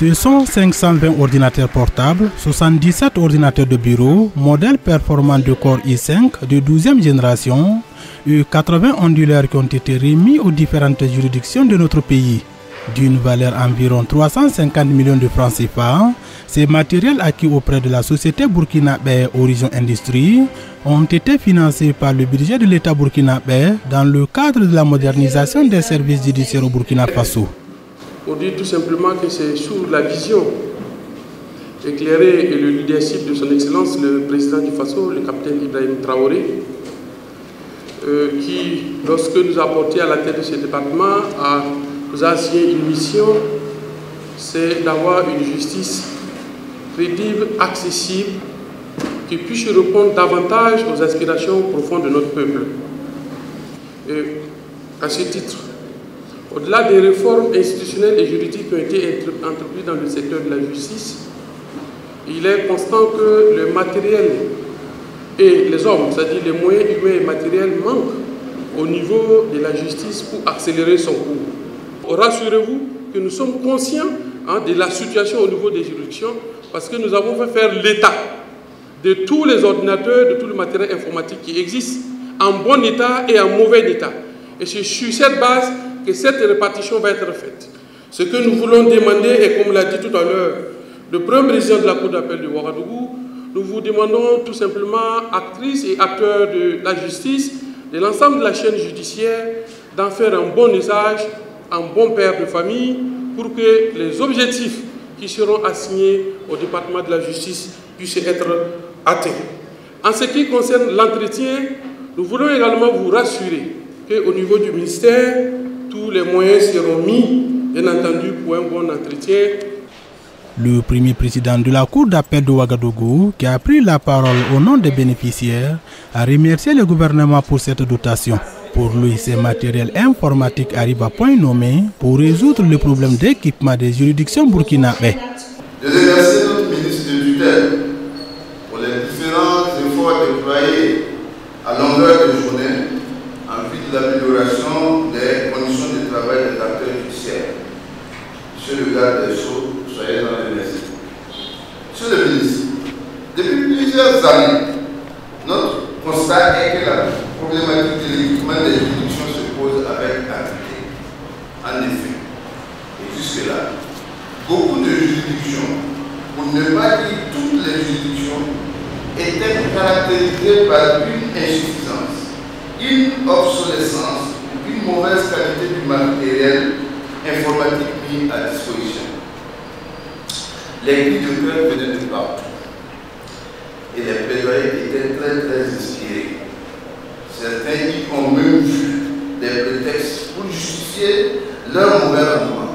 Ce sont 520 ordinateurs portables, 77 ordinateurs de bureau, modèles performants de Core i5 de 12e génération et 80 onduleurs qui ont été remis aux différentes juridictions de notre pays. D'une valeur environ 350 millions de francs CFA, ces matériels acquis auprès de la société burkinabé Horizon Industries ont été financés par le budget de l'État burkinabé dans le cadre de la modernisation des services judiciaires au Burkina Faso. Pour dire tout simplement que c'est sous la vision éclairée et le leadership de son Excellence le président du Faso, le capitaine Ibrahim Traoré, qui, lorsque nous a porté à la tête de ce département, nous a assigné une mission, c'est d'avoir une justice crédible, accessible, qui puisse répondre davantage aux aspirations profondes de notre peuple. Et à ce titre, au-delà des réformes institutionnelles et juridiques qui ont été entreprises dans le secteur de la justice, il est constant que le matériel et les hommes, c'est-à-dire les moyens humains et matériels, manquent au niveau de la justice pour accélérer son cours. Rassurez-vous que nous sommes conscients de la situation au niveau des juridictions parce que nous avons fait faire l'état de tous les ordinateurs, de tout le matériel informatique qui existe en bon état et en mauvais état. Et c'est sur cette base que cette répartition va être faite. Ce que nous voulons demander, et comme l'a dit tout à l'heure le premier président de la Cour d'appel de Ouagadougou, nous vous demandons tout simplement, actrices et acteurs de la justice, de l'ensemble de la chaîne judiciaire, d'en faire un bon usage, un bon père de famille, pour que les objectifs qui seront assignés au département de la justice puissent être atteints. En ce qui concerne l'entretien, nous voulons également vous rassurer qu'au niveau du ministère, tous les moyens seront mis, bien entendu, pour un bon entretien. Le premier président de la Cour d'appel de Ouagadougou, qui a pris la parole au nom des bénéficiaires, a remercié le gouvernement pour cette dotation. Pour lui, ces matériels informatiques arrivent à point nommé pour résoudre le problème d'équipement des juridictions burkinabé. Je remercie notre ministre de tutelle pour les différents efforts déployés à longueur de journée en vue de l'amélioration des conditions de travail des acteurs judiciaires. Monsieur le garde des Sceaux, soyez en remercié. Monsieur le ministre, depuis plusieurs années, notre constat est que la problématique de l'équipement des juridictions se pose avec acuité. En effet, et jusque-là, beaucoup de juridictions, pour ne pas dire toutes les juridictions, étaient caractérisées par une insuffisance, une obsolescence, une mauvaise qualité du matériel informatique mis à disposition. Les cris de cœur venaient de partout et les plaidoyers étaient très inspirés. Certains y ont même vu des prétextes pour justifier leur mauvais rendement.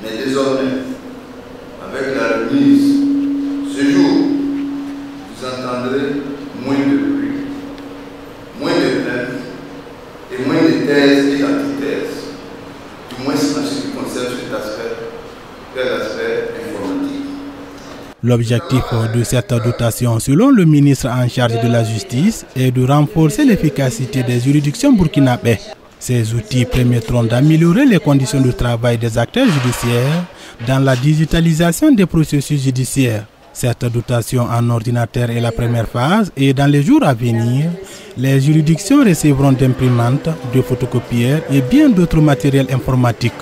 Mais désormais, avec la remise, ce jour, vous entendrez moins de bruit, moins de plaintes et moins de thèses et d'antithèses, du moins en ce qui concerne cet aspect, que l'aspect informatique. L'objectif de cette dotation, selon le ministre en charge de la justice, est de renforcer l'efficacité des juridictions burkinabé. Ces outils permettront d'améliorer les conditions de travail des acteurs judiciaires dans la digitalisation des processus judiciaires. Cette dotation en ordinateur est la première phase et dans les jours à venir, les juridictions recevront d'imprimantes, de photocopieurs et bien d'autres matériels informatiques.